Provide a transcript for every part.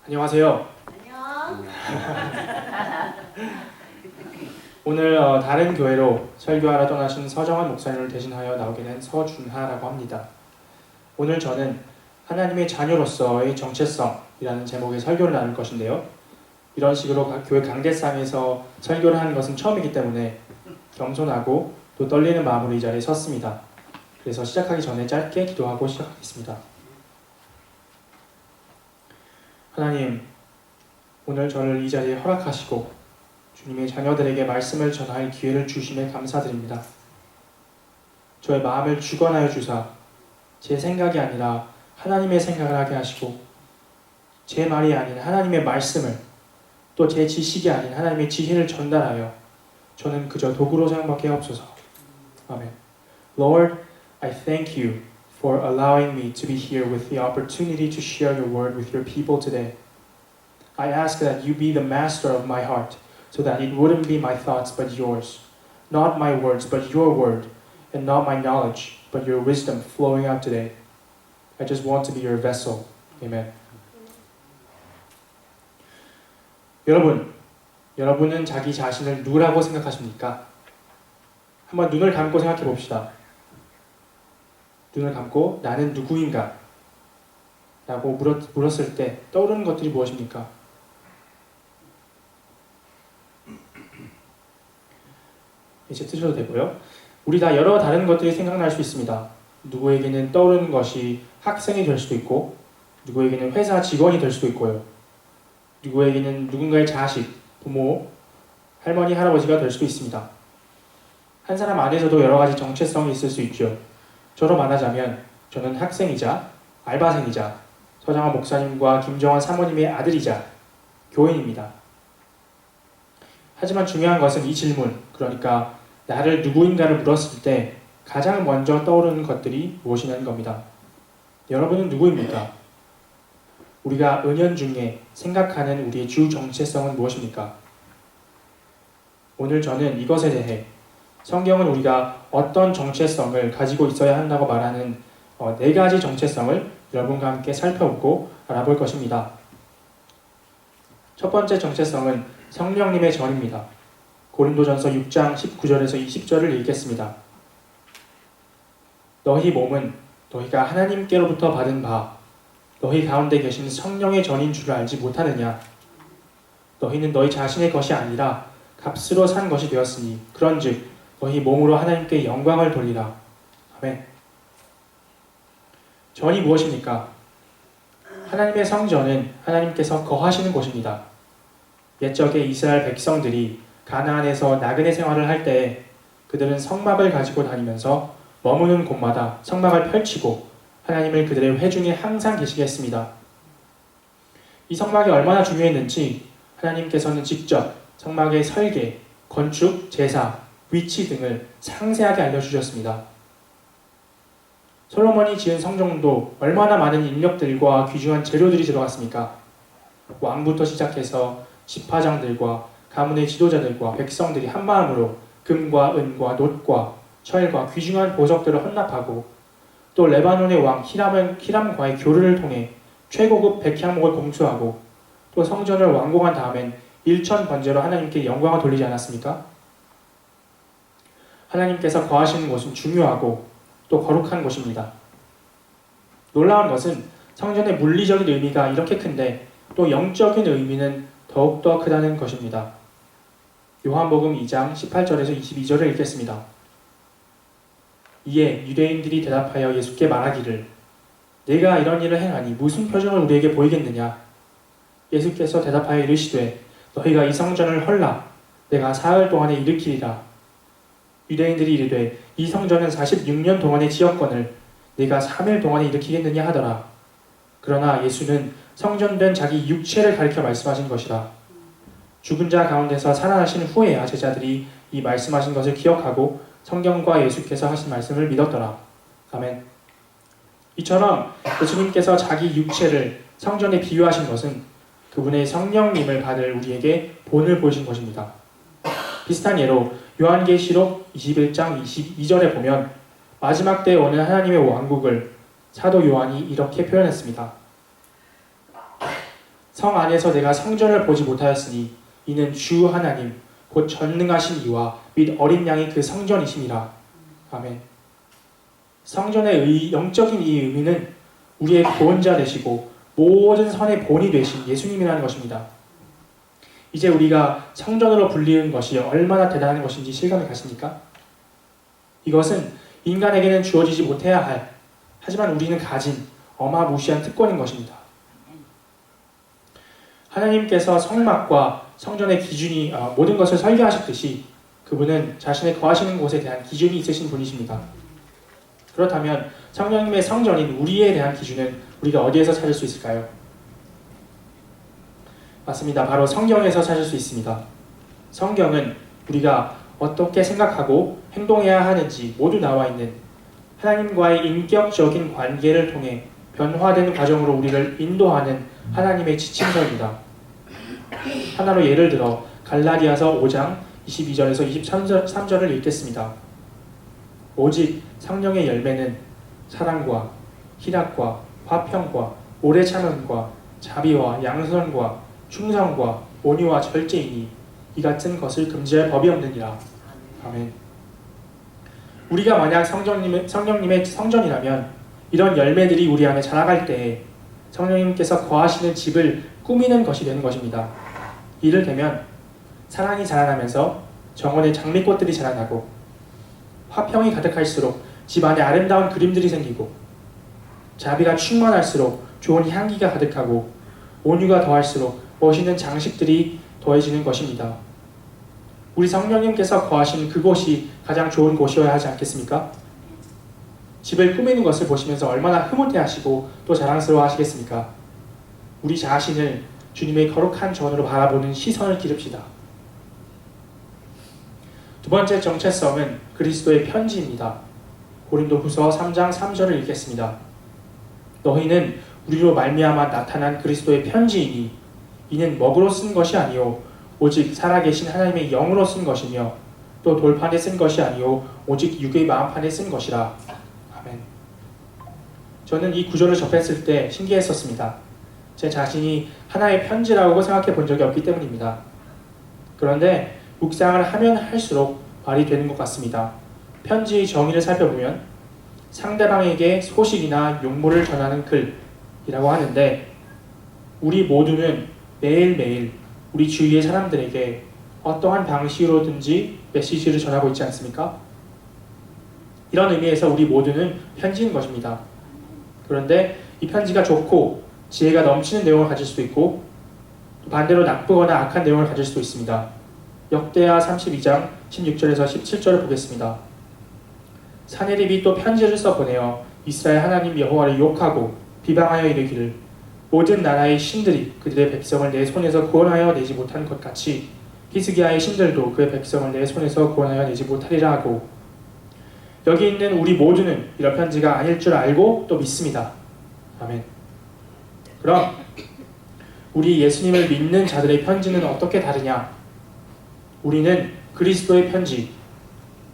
안녕하세요. 안녕. 오늘 다른 교회로 설교하러 떠나신 서정환 목사님을 대신하여 나오게 된 서준하라고 합니다. 오늘 저는 하나님의 자녀로서의 정체성이라는 제목의 설교를 나눌 것인데요. 이런 식으로 교회 강대상에서 설교를 하는 것은 처음이기 때문에 겸손하고 또 떨리는 마음으로 이 자리에 섰습니다. 그래서 시작하기 전에 짧게 기도하고 시작하겠습니다. 하나님, 오늘 저를 이 자리에 허락하시고 주님의 자녀들에게 말씀을 전할 기회를 주심에 감사드립니다. 저의 마음을 주관하여 주사 제 생각이 아니라 하나님의 생각을 하게 하시고 제 말이 아닌 하나님의 말씀을 또 제 지식이 아닌 하나님의 지혜를 전달하여 저는 그저 도구로 사용받게 하옵소서. 아멘. Lord, I thank you for allowing me to be here with the opportunity to share your word with your people today. I ask that you be the master of my heart, so that it wouldn't be my thoughts but yours, not my words but your word, and not my knowledge but your wisdom flowing out today. I just want to be your vessel. Amen. 여러분은 자기 자신을 누구라고 생각하십니까? 한번 눈을 감고 생각해 봅시다. 눈을 감고 나는 누구인가? 라고 물었을 때 떠오르는 것들이 무엇입니까? 이제 뜨셔도 되고요. 우리 다 여러 다른 것들이 생각날 수 있습니다. 누구에게는 떠오르는 것이 학생이 될 수도 있고, 누구에게는 회사 직원이 될 수도 있고요. 누구에게는 누군가의 자식, 부모, 할머니, 할아버지가 될 수도 있습니다. 한 사람 안에서도 여러 가지 정체성이 있을 수 있죠. 저로 말하자면 저는 학생이자 알바생이자 서정환 목사님과 김정환 사모님의 아들이자 교인입니다. 하지만 중요한 것은 이 질문, 그러니까 나를 누구인가를 물었을 때 가장 먼저 떠오르는 것들이 무엇이냐는 겁니다. 여러분은 누구입니까? 우리가 은연중에 생각하는 우리의 주 정체성은 무엇입니까? 오늘 저는 이것에 대해 성경은 우리가 어떤 정체성을 가지고 있어야 한다고 말하는 4가지 정체성을 여러분과 함께 살펴보고 알아볼 것입니다. 첫 번째 정체성은 성령님의 전입니다. 고린도전서 6장 19절에서 20절을 읽겠습니다. 너희 몸은 너희가 하나님께로부터 받은 바 너희 가운데 계신 성령의 전인 줄 알지 못하느냐? 너희는 너희 자신의 것이 아니라 값으로 산 것이 되었으니 그런즉 너희 몸으로 하나님께 영광을 돌리라. 아멘. 전이 무엇입니까? 하나님의 성전은 하나님께서 거하시는 곳입니다. 옛적에 이스라엘 백성들이 가나안에서 나그네 생활을 할 때 그들은 성막을 가지고 다니면서 머무는 곳마다 성막을 펼치고 하나님을 그들의 회중에 항상 계시게 했습니다. 이 성막이 얼마나 중요했는지 하나님께서는 직접 성막의 설계, 건축, 제사, 위치 등을 상세하게 알려주셨습니다. 솔로몬이 지은 성전도 얼마나 많은 인력들과 귀중한 재료들이 들어갔습니까? 왕부터 시작해서 지파장들과 가문의 지도자들과 백성들이 한마음으로 금과 은과 놋과 철과 귀중한 보석들을 헌납하고 또 레바논의 왕 히람과의 교류를 통해 최고급 백향목을 공수하고 또 성전을 완공한 다음엔 일천번제로 하나님께 영광을 돌리지 않았습니까? 하나님께서 거하시는 곳은 중요하고 또 거룩한 곳입니다. 놀라운 것은 성전의 물리적인 의미가 이렇게 큰데 또 영적인 의미는 더욱더 크다는 것입니다. 요한복음 2장 18절에서 22절을 읽겠습니다. 이에 유대인들이 대답하여 예수께 말하기를 내가 이런 일을 행하니 무슨 표정을 우리에게 보이겠느냐? 예수께서 대답하여 이르시되 너희가 이 성전을 헐라 내가 사흘 동안에 일으키리라. 유대인들이 이르되 이 성전은 46년 동안의 지었건을 네가 3일 동안에 일으키겠느냐 하더라. 그러나 예수는 성전된 자기 육체를 가리켜 말씀하신 것이라. 죽은 자 가운데서 살아나신 후에야 제자들이 이 말씀하신 것을 기억하고 성경과 예수께서 하신 말씀을 믿었더라. 아멘. 이처럼 예수님께서 자기 육체를 성전에 비유하신 것은 그분의 성령님을 받을 우리에게 본을 보이신 것입니다. 비슷한 예로 요한계시록 21장 22절에 보면 마지막 때에 오는 하나님의 왕국을 사도 요한이 이렇게 표현했습니다. 성 안에서 내가 성전을 보지 못하였으니 이는 주 하나님 곧 전능하신 이와 및 어린 양이 그 성전이심이라. 아멘. 성전의 영적인 이 의미는 우리의 구원자 되시고 모든 선의 본이 되신 예수님이라는 것입니다. 이제 우리가 성전으로 불리는 것이 얼마나 대단한 것인지 실감이 가십니까? 이것은 인간에게는 주어지지 못해야 할, 하지만 우리는 가진 어마무시한 특권인 것입니다. 하나님께서 성막과 성전의 기준이 모든 것을 설계하셨듯이 그분은 자신의 거하시는 곳에 대한 기준이 있으신 분이십니다. 그렇다면 성령님의 성전인 우리에 대한 기준은 우리가 어디에서 찾을 수 있을까요? 맞습니다. 바로 성경에서 찾을 수 있습니다. 성경은 우리가 어떻게 생각하고 행동해야 하는지 모두 나와 있는 하나님과의 인격적인 관계를 통해 변화되는 과정으로 우리를 인도하는 하나님의 지침서입니다. 하나로 예를 들어 갈라디아서 5장 22절에서 23절을 읽겠습니다. 오직 성령의 열매는 사랑과 희락과 화평과 오래 참음과 자비와 양선과 충성과 온유와 절제이니 이 같은 것을 금지할 법이 없느니라. 아멘. 우리가 만약 성령님의 성전이라면 이런 열매들이 우리 안에 자라갈 때에 성령님께서 거하시는 집을 꾸미는 것이 되는 것입니다. 이를테면 사랑이 자라나면서 정원에 장미꽃들이 자라나고 화평이 가득할수록 집 안에 아름다운 그림들이 생기고 자비가 충만할수록 좋은 향기가 가득하고 온유가 더할수록 멋있는 장식들이 더해지는 것입니다. 우리 성령님께서 거하신 그곳이 가장 좋은 곳이어야 하지 않겠습니까? 집을 꾸미는 것을 보시면서 얼마나 흐뭇해하시고 또 자랑스러워 하시겠습니까? 우리 자신을 주님의 거룩한 전으로 바라보는 시선을 기릅시다. 두 번째 정체성은 그리스도의 편지입니다. 고린도후서 3장 3절을 읽겠습니다. 너희는 우리로 말미암아 나타난 그리스도의 편지이니 이는 먹으로 쓴 것이 아니요 오직 살아계신 하나님의 영으로 쓴 것이며 또 돌판에 쓴 것이 아니요 오직 육의 마음판에 쓴 것이라. 아멘. 저는 이 구절을 접했을 때 신기했었습니다. 제 자신이 하나의 편지라고 생각해 본 적이 없기 때문입니다. 그런데 묵상을 하면 할수록 말이 되는 것 같습니다. 편지의 정의를 살펴보면 상대방에게 소식이나 용모를 전하는 글이라고 하는데 우리 모두는 매일매일 우리 주위의 사람들에게 어떠한 방식으로든지 메시지를 전하고 있지 않습니까? 이런 의미에서 우리 모두는 편지인 것입니다. 그런데 이 편지가 좋고 지혜가 넘치는 내용을 가질 수도 있고 반대로 나쁘거나 악한 내용을 가질 수도 있습니다. 역대하 32장 16절에서 17절을 보겠습니다. 사내립이 또 편지를 써보내어 이스라엘 하나님 여호와를 욕하고 비방하여 이르기를 모든 나라의 신들이 그들의 백성을 내 손에서 구원하여 내지 못한 것 같이 히스기야의 신들도 그의 백성을 내 손에서 구원하여 내지 못하리라 하고 여기 있는 우리 모두는 이런 편지가 아닐 줄 알고 또 믿습니다. 아멘. 그럼 우리 예수님을 믿는 자들의 편지는 어떻게 다르냐? 우리는 그리스도의 편지,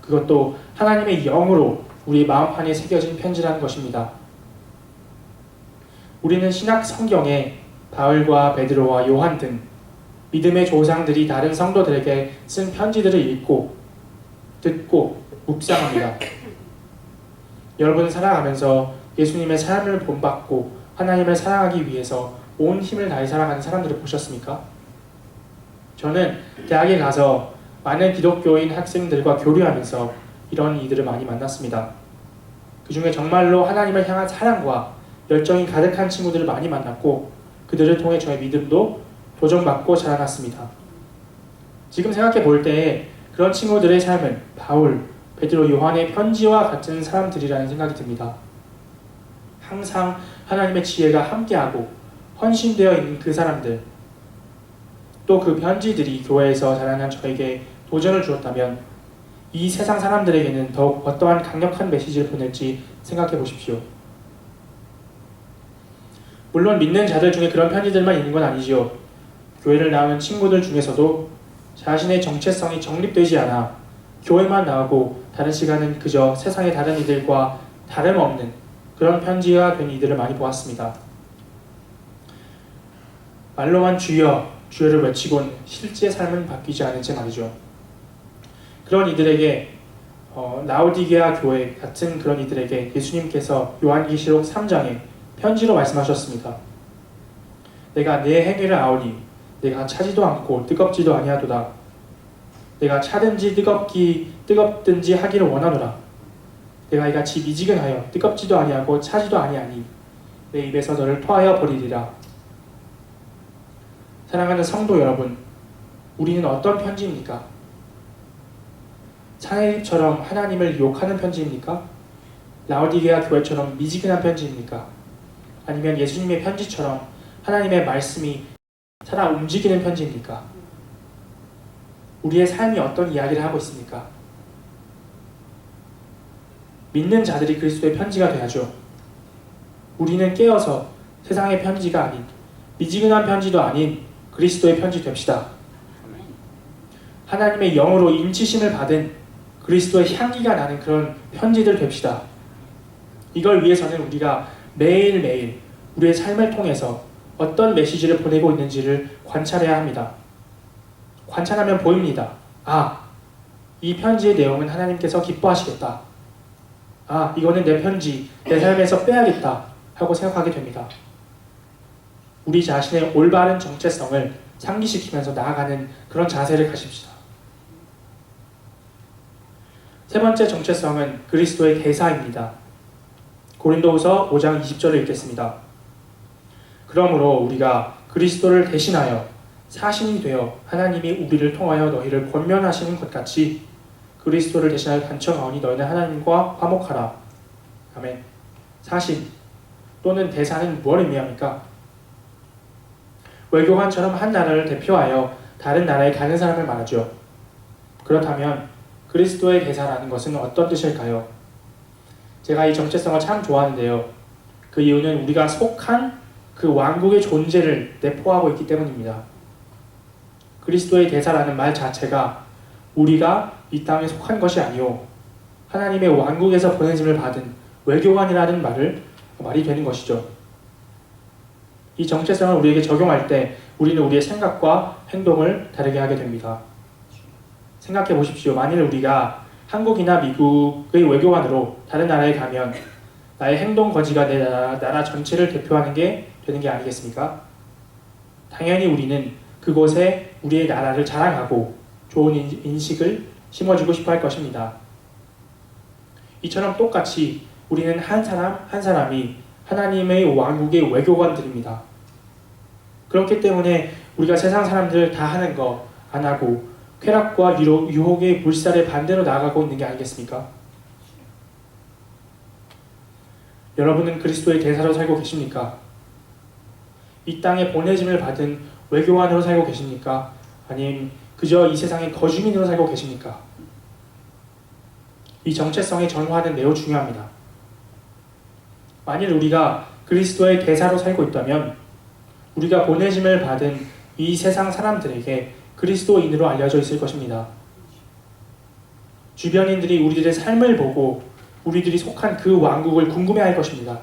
그것도 하나님의 영으로 우리 마음판에 새겨진 편지라는 것입니다. 우리는 신약 성경에 바울과 베드로와 요한 등 믿음의 조상들이 다른 성도들에게 쓴 편지들을 읽고 듣고 묵상합니다. 여러분은 살아가면서 예수님의 삶을 본받고 하나님을 사랑하기 위해서 온 힘을 다해 살아가는 사람들을 보셨습니까? 저는 대학에 가서 많은 기독교인 학생들과 교류하면서 이런 이들을 많이 만났습니다. 그 중에 정말로 하나님을 향한 사랑과 열정이 가득한 친구들을 많이 만났고 그들을 통해 저의 믿음도 도전받고 자라났습니다. 지금 생각해 볼 때 그런 친구들의 삶은 바울, 베드로, 요한의 편지와 같은 사람들이라는 생각이 듭니다. 항상 하나님의 지혜가 함께하고 헌신되어 있는 그 사람들, 또 그 편지들이 교회에서 자라난 저에게 도전을 주었다면 이 세상 사람들에게는 더욱 어떠한 강력한 메시지를 보낼지 생각해 보십시오. 물론 믿는 자들 중에 그런 편지들만 있는 건 아니지요. 교회를 나오는 친구들 중에서도 자신의 정체성이 정립되지 않아 교회만 나오고 다른 시간은 그저 세상의 다른 이들과 다름없는 그런 편지가 된 이들을 많이 보았습니다. 말로만 주여 주여를 외치곤 실제 삶은 바뀌지 않을지 말이죠. 그런 이들에게 라오디게아 교회 같은 그런 이들에게 예수님께서 요한계시록 3장에 편지로 말씀하셨습니다. 내가 내 행위를 아오니 내가 차지도 않고 뜨겁지도 아니하도다. 내가 차든지 뜨겁든지 하기를 원하노라. 내가 이같이 미지근하여 뜨겁지도 아니하고 차지도 아니하니 내 입에서 너를 토하여 버리리라. 사랑하는 성도 여러분, 우리는 어떤 편지입니까? 사내립처럼 하나님을 욕하는 편지입니까? 라오디게아 교회처럼 미지근한 편지입니까? 아니면 예수님의 편지처럼 하나님의 말씀이 살아 움직이는 편지입니까? 우리의 삶이 어떤 이야기를 하고 있습니까? 믿는 자들이 그리스도의 편지가 되야죠. 우리는 깨어서 세상의 편지가 아닌, 미지근한 편지도 아닌 그리스도의 편지 됩시다. 하나님의 영으로 인치심을 받은 그리스도의 향기가 나는 그런 편지들 됩시다. 이걸 위해서는 우리가 매일매일 우리의 삶을 통해서 어떤 메시지를 보내고 있는지를 관찰해야 합니다. 관찰하면 보입니다. 이 편지의 내용은 하나님께서 기뻐하시겠다. 이거는 내 편지, 내 삶에서 빼야겠다 하고 생각하게 됩니다. 우리 자신의 올바른 정체성을 상기시키면서 나아가는 그런 자세를 가집시다. 세 번째 정체성은 그리스도의 대사입니다. 고린도후서 5장 20절을 읽겠습니다. 그러므로 우리가 그리스도를 대신하여 사신이 되어 하나님이 우리를 통하여 너희를 권면하시는 것 같이 그리스도를 대신하여 간청하오니 너희는 하나님과 화목하라. 아멘. 사신 또는 대사는 무엇을 의미합니까? 외교관처럼 한 나라를 대표하여 다른 나라에 가는 사람을 말하죠. 그렇다면 그리스도의 대사라는 것은 어떤 뜻일까요? 제가 이 정체성을 참 좋아하는데요. 그 이유는 우리가 속한 그 왕국의 존재를 내포하고 있기 때문입니다. 그리스도의 대사라는 말 자체가 우리가 이 땅에 속한 것이 아니요 하나님의 왕국에서 보내짐을 받은 외교관이라는 말이 되는 것이죠. 이 정체성을 우리에게 적용할 때 우리는 우리의 생각과 행동을 다르게 하게 됩니다. 생각해 보십시오. 만일 우리가 한국이나 미국의 외교관으로 다른 나라에 가면 나의 행동 거지가 내 나라 전체를 대표하는 게 되는 게 아니겠습니까? 당연히 우리는 그곳에 우리의 나라를 자랑하고 좋은 인식을 심어주고 싶어 할 것입니다. 이처럼 똑같이 우리는 한 사람 한 사람이 하나님의 왕국의 외교관들입니다. 그렇기 때문에 우리가 세상 사람들 다 하는 거 안 하고 쾌락과 유혹의 물살에 반대로 나아가고 있는 게 아니겠습니까? 여러분은 그리스도의 대사로 살고 계십니까? 이 땅에 보내짐을 받은 외교관으로 살고 계십니까? 아님 그저 이 세상의 거주민으로 살고 계십니까? 이 정체성의 전환은 매우 중요합니다. 만일 우리가 그리스도의 대사로 살고 있다면 우리가 보내짐을 받은 이 세상 사람들에게 그리스도인으로 알려져 있을 것입니다. 주변인들이 우리들의 삶을 보고 우리들이 속한 그 왕국을 궁금해할 것입니다.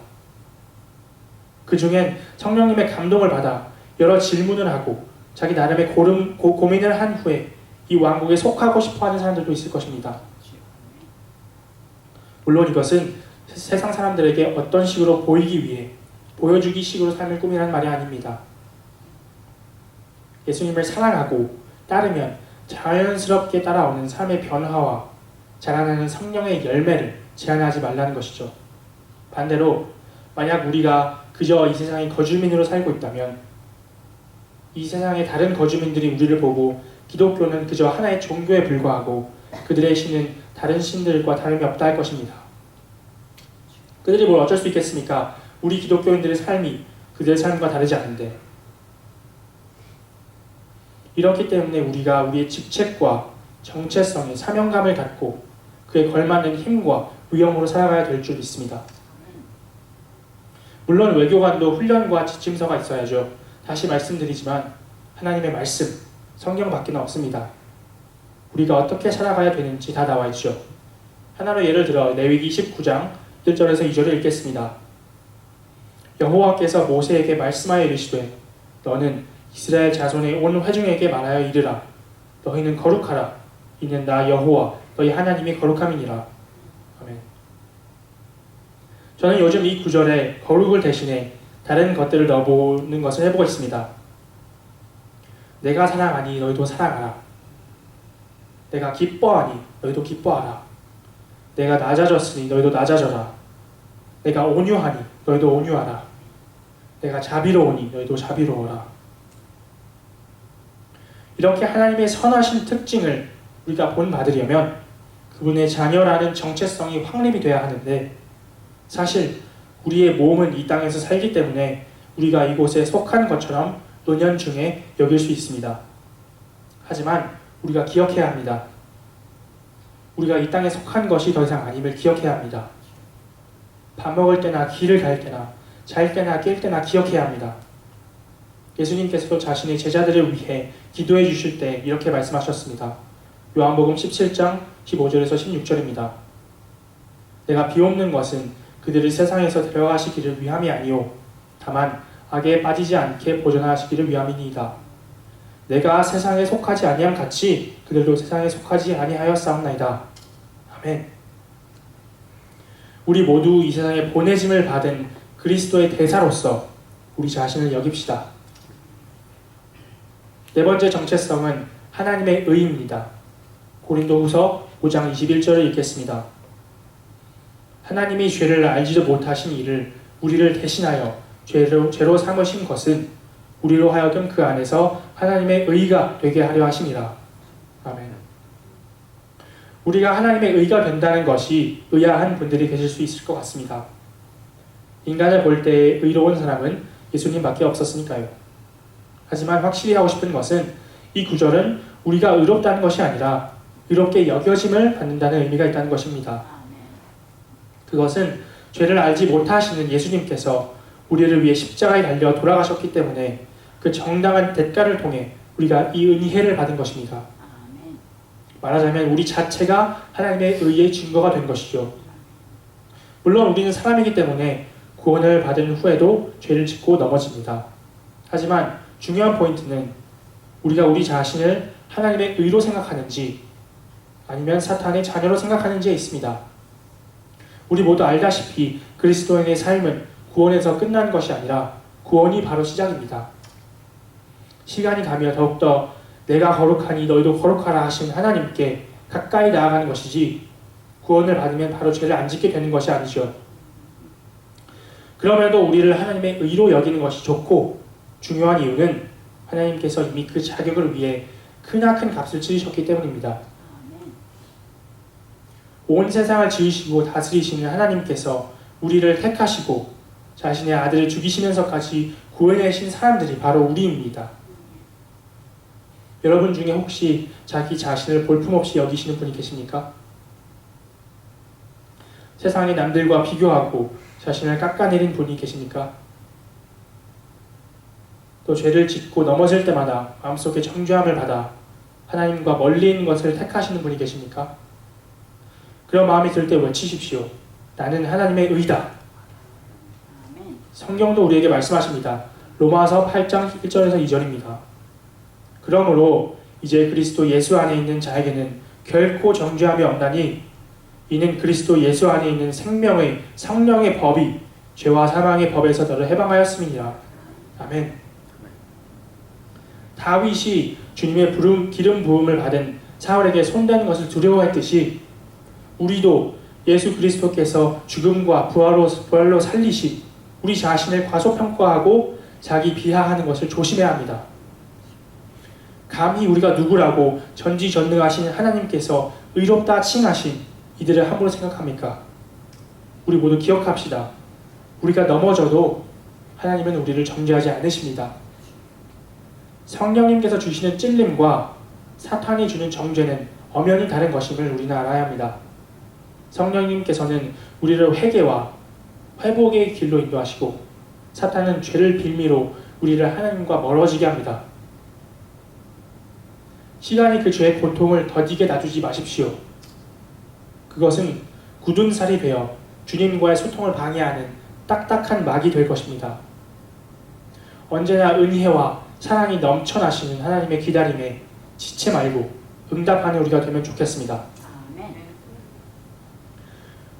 그 중엔 성령님의 감동을 받아 여러 질문을 하고 자기 나름의 고민을 한 후에 이 왕국에 속하고 싶어하는 사람들도 있을 것입니다. 물론 이것은 세상 사람들에게 어떤 식으로 보이기 위해 보여주기 식으로 삶을 꾸미라는 말이 아닙니다. 예수님을 사랑하고 따르면 자연스럽게 따라오는 삶의 변화와 자라나는 성령의 열매를 제한하지 말라는 것이죠. 반대로 만약 우리가 그저 이 세상의 거주민으로 살고 있다면 이 세상의 다른 거주민들이 우리를 보고 기독교는 그저 하나의 종교에 불과하고 그들의 신은 다른 신들과 다름이 없다 할 것입니다. 그들이 뭘 어쩔 수 있겠습니까? 우리 기독교인들의 삶이 그들의 삶과 다르지 않은데. 이렇기 때문에 우리가 우리의 직책과 정체성에 사명감을 갖고 그에 걸맞는 힘과 위엄으로 살아가야 될 줄 믿습니다. 물론 외교관도 훈련과 지침서가 있어야죠. 다시 말씀드리지만 하나님의 말씀, 성경밖에는 없습니다. 우리가 어떻게 살아가야 되는지 다 나와 있죠. 하나로 예를 들어 레위기 19장 1절에서 2절을 읽겠습니다. 여호와께서 모세에게 말씀하여 이르시되 너는 이스라엘 자손의 온 회중에게 말하여 이르라. 너희는 거룩하라. 이는 나 여호와 너희 하나님이 거룩함이니라. 아멘. 저는 요즘 이 구절에 거룩을 대신해 다른 것들을 넣어보는 것을 해보고 있습니다. 내가 사랑하니 너희도 사랑하라. 내가 기뻐하니 너희도 기뻐하라. 내가 낮아졌으니 너희도 낮아져라. 내가 온유하니 너희도 온유하라. 내가 자비로우니 너희도 자비로워라. 이렇게 하나님의 선하신 특징을 우리가 본받으려면 그분의 자녀라는 정체성이 확립이 돼야 하는데, 사실 우리의 몸은 이 땅에서 살기 때문에 우리가 이곳에 속한 것처럼 노년중에 여길 수 있습니다. 하지만 우리가 기억해야 합니다. 우리가 이 땅에 속한 것이 더 이상 아님을 기억해야 합니다. 밥 먹을 때나 길을 갈 때나 잘 때나 깰 때나 기억해야 합니다. 예수님께서도 자신의 제자들을 위해 기도해 주실 때 이렇게 말씀하셨습니다. 요한복음 17장 15절에서 16절입니다. 내가 비옵는 것은 그들을 세상에서 데려가시기를 위함이 아니요 다만 악에 빠지지 않게 보존하시기를 위함이니이다. 내가 세상에 속하지 아니함 같이 그들도 세상에 속하지 아니하였사옵나이다. 아멘. 우리 모두 이 세상에 보내짐을 받은 그리스도의 대사로서 우리 자신을 여깁시다. 네 번째 정체성은 하나님의 의입니다. 고린도후서 5장 21절을 읽겠습니다. 하나님이 죄를 알지도 못하신 이를 우리를 대신하여 죄로 삼으신 것은 우리로 하여금 그 안에서 하나님의 의가 되게 하려 하심이라. 아멘. 우리가 하나님의 의가 된다는 것이 의아한 분들이 계실 수 있을 것 같습니다. 인간을 볼 때 의로운 사람은 예수님밖에 없었으니까요. 하지만 확실히 하고 싶은 것은 이 구절은 우리가 의롭다는 것이 아니라 의롭게 여겨짐을 받는다는 의미가 있다는 것입니다. 그것은 죄를 알지 못하시는 예수님께서 우리를 위해 십자가에 달려 돌아가셨기 때문에 그 정당한 대가를 통해 우리가 이 은혜를 받은 것입니다. 말하자면 우리 자체가 하나님의 의의 증거가 된 것이죠. 물론 우리는 사람이기 때문에 구원을 받은 후에도 죄를 짓고 넘어집니다. 하지만 중요한 포인트는 우리가 우리 자신을 하나님의 의로 생각하는지 아니면 사탄의 자녀로 생각하는지에 있습니다. 우리 모두 알다시피 그리스도인의 삶은 구원에서 끝나는 것이 아니라 구원이 바로 시작입니다. 시간이 가며 더욱더 내가 거룩하니 너희도 거룩하라 하신 하나님께 가까이 나아가는 것이지 구원을 받으면 바로 죄를 안 짓게 되는 것이 아니죠. 그럼에도 우리를 하나님의 의로 여기는 것이 좋고 중요한 이유는 하나님께서 이미 그 자격을 위해 크나큰 값을 치르셨기 때문입니다. 온 세상을 지으시고 다스리시는 하나님께서 우리를 택하시고 자신의 아들을 죽이시면서까지 구원하신 사람들이 바로 우리입니다. 여러분 중에 혹시 자기 자신을 볼품없이 여기시는 분이 계십니까? 세상의 남들과 비교하고 자신을 깎아내린 분이 계십니까? 또 죄를 짓고 넘어질 때마다 마음속에 정죄함을 받아 하나님과 멀리 있는 것을 택하시는 분이 계십니까? 그런 마음이 들 때 외치십시오. 나는 하나님의 의다. 성경도 우리에게 말씀하십니다. 로마서 8장 1절에서 2절입니다. 그러므로 이제 그리스도 예수 안에 있는 자에게는 결코 정죄함이 없나니 이는 그리스도 예수 안에 있는 생명의 성령의 법이 죄와 사망의 법에서 너를 해방하였음이니라. 아멘. 다윗이 주님의 기름 부음을 받은 사울에게 손대는 것을 두려워했듯이 우리도 예수 그리스도께서 죽음과 부활로 살리시 우리 자신을 과소평가하고 자기 비하하는 것을 조심해야 합니다. 감히 우리가 누구라고 전지전능하신 하나님께서 의롭다 칭하신 이들을 함부로 생각합니까? 우리 모두 기억합시다. 우리가 넘어져도 하나님은 우리를 정죄하지 않으십니다. 성령님께서 주시는 찔림과 사탄이 주는 정죄는 엄연히 다른 것임을 우리는 알아야 합니다. 성령님께서는 우리를 회개와 회복의 길로 인도하시고 사탄은 죄를 빌미로 우리를 하나님과 멀어지게 합니다. 시간이 그 죄의 고통을 더디게 놔두지 마십시오. 그것은 굳은 살이 되어 주님과의 소통을 방해하는 딱딱한 막이 될 것입니다. 언제나 은혜와 사랑이 넘쳐나시는 하나님의 기다림에 지체 말고 응답하는 우리가 되면 좋겠습니다.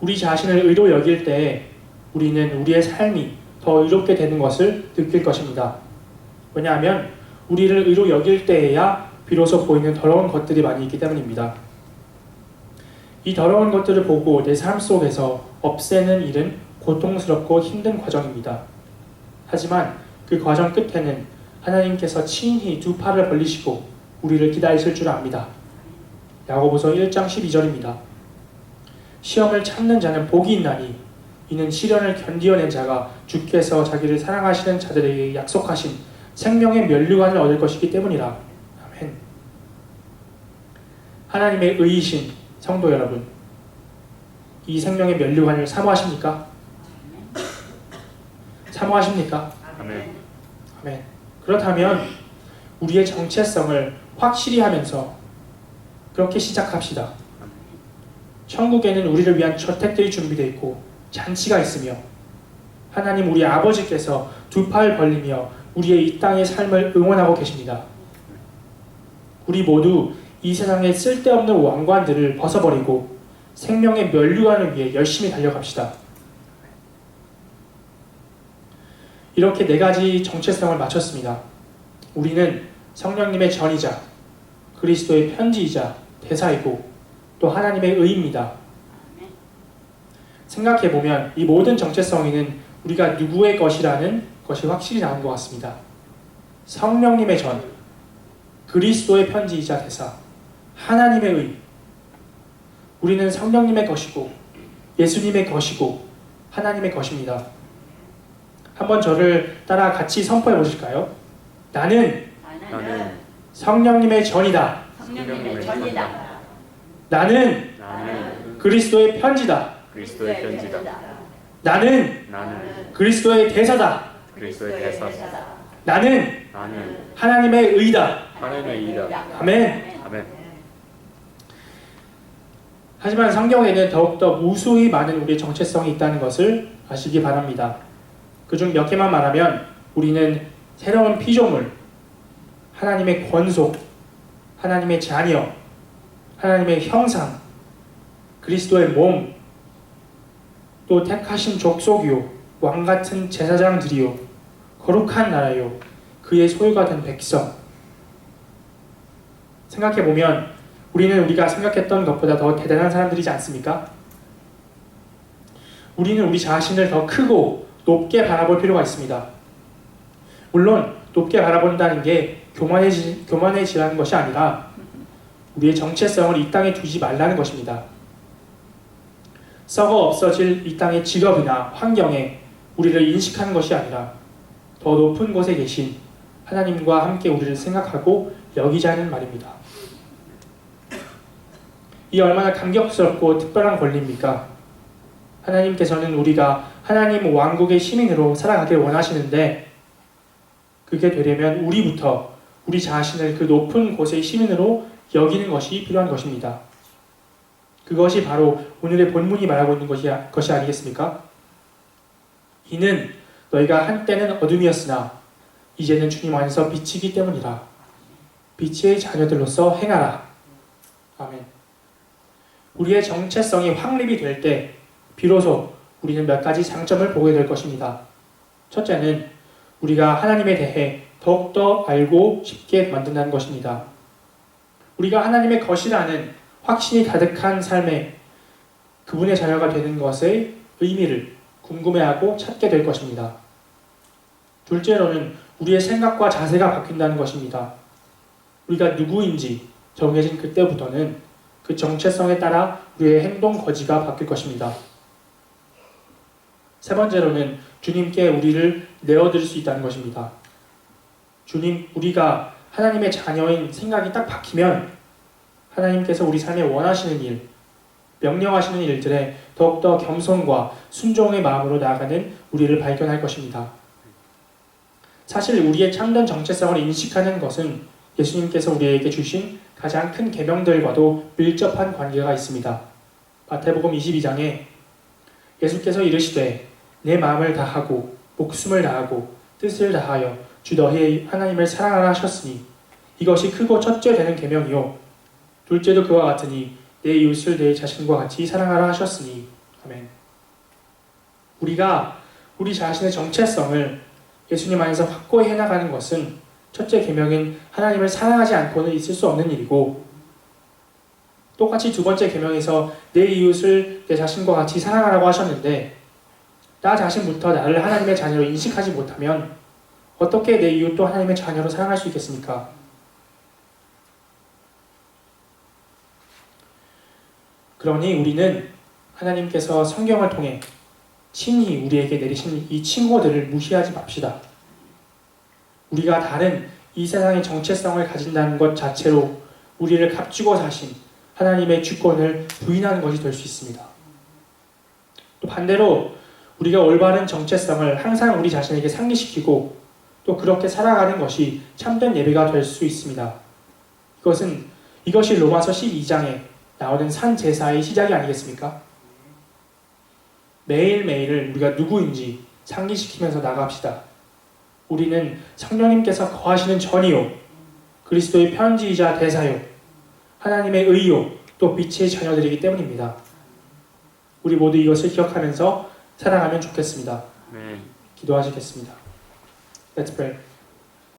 우리 자신을 의로 여길 때 우리는 우리의 삶이 더 의롭게 되는 것을 느낄 것입니다. 왜냐하면 우리를 의로 여길 때에야 비로소 보이는 더러운 것들이 많이 있기 때문입니다. 이 더러운 것들을 보고 내 삶 속에서 없애는 일은 고통스럽고 힘든 과정입니다. 하지만 그 과정 끝에는 하나님께서 친히 두 팔을 벌리시고 우리를 기다리실 줄 압니다. 야고보서 1장 12절입니다. 시험을 참는 자는 복이 있나니 이는 시련을 견디어낸 자가 주께서 자기를 사랑하시는 자들에게 약속하신 생명의 면류관을 얻을 것이기 때문이라. 아멘. 하나님의 의이신 성도 여러분, 이 생명의 면류관을 사모하십니까? 사모하십니까? 아멘. 아멘. 그렇다면 우리의 정체성을 확실히 하면서 그렇게 시작합시다. 천국에는 우리를 위한 저택들이 준비되어 있고 잔치가 있으며 하나님 우리 아버지께서 두 팔 벌리며 우리의 이 땅의 삶을 응원하고 계십니다. 우리 모두 이 세상의 쓸데없는 왕관들을 벗어버리고 생명의 면류관을 위해 열심히 달려갑시다. 이렇게 네 가지 정체성을 마쳤습니다. 우리는 성령님의 전이자 그리스도의 편지이자 대사이고 또 하나님의 의입니다. 생각해보면 이 모든 정체성에는 우리가 누구의 것이라는 것이 확실히 나온 것 같습니다. 성령님의 전, 그리스도의 편지이자 대사, 하나님의 의. 우리는 성령님의 것이고 예수님의 것이고 하나님의 것입니다. 한번 저를 따라 같이 선포해 보실까요? 나는 성령님의 전이다. 성령님의 전이다. 나는 그리스도의 편지다. 그리스도의 편지다. 나는 그리스도의 대사다. 그리스도의 대사다. 나는 하나님의 의다. 하나님의 의다. 아멘. 아멘. 하지만 성경에는 더욱더 무수히 많은 우리의 정체성이 있다는 것을 아시기 바랍니다. 그중 몇 개만 말하면 우리는 새로운 피조물, 하나님의 권속, 하나님의 자녀, 하나님의 형상, 그리스도의 몸, 또 택하신 족속이요, 왕같은 제사장들이요, 거룩한 나라요, 그의 소유가 된 백성. 생각해보면 우리는 우리가 생각했던 것보다 더 대단한 사람들이지 않습니까? 우리는 우리 자신을 더 크고 높게 바라볼 필요가 있습니다. 물론 높게 바라본다는 게 교만해지라는 것이 아니라 우리의 정체성을 이 땅에 두지 말라는 것입니다. 썩어 없어질 이 땅의 직업이나 환경에 우리를 인식하는 것이 아니라 더 높은 곳에 계신 하나님과 함께 우리를 생각하고 여기자는 말입니다. 이 얼마나 감격스럽고 특별한 권리입니까? 하나님께서는 우리가 하나님 왕국의 시민으로 살아가길 원하시는데 그게 되려면 우리부터 우리 자신을 그 높은 곳의 시민으로 여기는 것이 필요한 것입니다. 그것이 바로 오늘의 본문이 말하고 있는 것이 아니겠습니까? 이는 너희가 한때는 어둠이었으나 이제는 주님 안에서 빛이기 때문이라. 빛의 자녀들로서 행하라. 아멘. 우리의 정체성이 확립이 될 때 비로소 우리는 몇 가지 장점을 보게 될 것입니다. 첫째는 우리가 하나님에 대해 더욱더 알고 쉽게 만든다는 것입니다. 우리가 하나님의 것이라는 확신이 가득한 삶에 그분의 자녀가 되는 것의 의미를 궁금해하고 찾게 될 것입니다. 둘째로는 우리의 생각과 자세가 바뀐다는 것입니다. 우리가 누구인지 정해진 그때부터는 그 정체성에 따라 우리의 행동 거지가 바뀔 것입니다. 세 번째로는 주님께 우리를 내어드릴 수 있다는 것입니다. 우리가 하나님의 자녀인 생각이 딱 바뀌면 하나님께서 우리 삶에 원하시는 일, 명령하시는 일들에 더욱더 겸손과 순종의 마음으로 나아가는 우리를 발견할 것입니다. 사실 우리의 참된 정체성을 인식하는 것은 예수님께서 우리에게 주신 가장 큰 계명들과도 밀접한 관계가 있습니다. 마태복음 22장에 예수께서 이르시되 내 마음을 다하고 목숨을 다하고 뜻을 다하여 주 너희 하나님을 사랑하라 하셨으니 이것이 크고 첫째 되는 계명이요 둘째도 그와 같으니 내 이웃을 내 자신과 같이 사랑하라 하셨으니 아멘. 우리가 우리 자신의 정체성을 예수님 안에서 확고히 해나가는 것은 첫째 계명인 하나님을 사랑하지 않고는 있을 수 없는 일이고 똑같이 두 번째 계명에서 내 이웃을 내 자신과 같이 사랑하라고 하셨는데 나 자신부터 나를 하나님의 자녀로 인식하지 못하면 어떻게 내 이웃도 하나님의 자녀로 사랑할 수 있겠습니까? 그러니 우리는 하나님께서 성경을 통해 친히 우리에게 내리신 이 칭호들을 무시하지 맙시다. 우리가 다른 이 세상의 정체성을 가진다는 것 자체로 우리를 값주고 사신 하나님의 주권을 부인하는 것이 될 수 있습니다. 또 반대로 우리가 올바른 정체성을 항상 우리 자신에게 상기시키고 또 그렇게 살아가는 것이 참된 예배가 될 수 있습니다. 이것이 로마서 12장에 나오는 산 제사의 시작이 아니겠습니까? 매일매일을 우리가 누구인지 상기시키면서 나갑시다. 우리는 성령님께서 거하시는 전이요 그리스도의 편지이자 대사요 하나님의 의요 또 빛의 자녀들이기 때문입니다. 우리 모두 이것을 기억하면서 살아가면 좋겠습니다. 네. 기도하시겠습니다. Let's pray.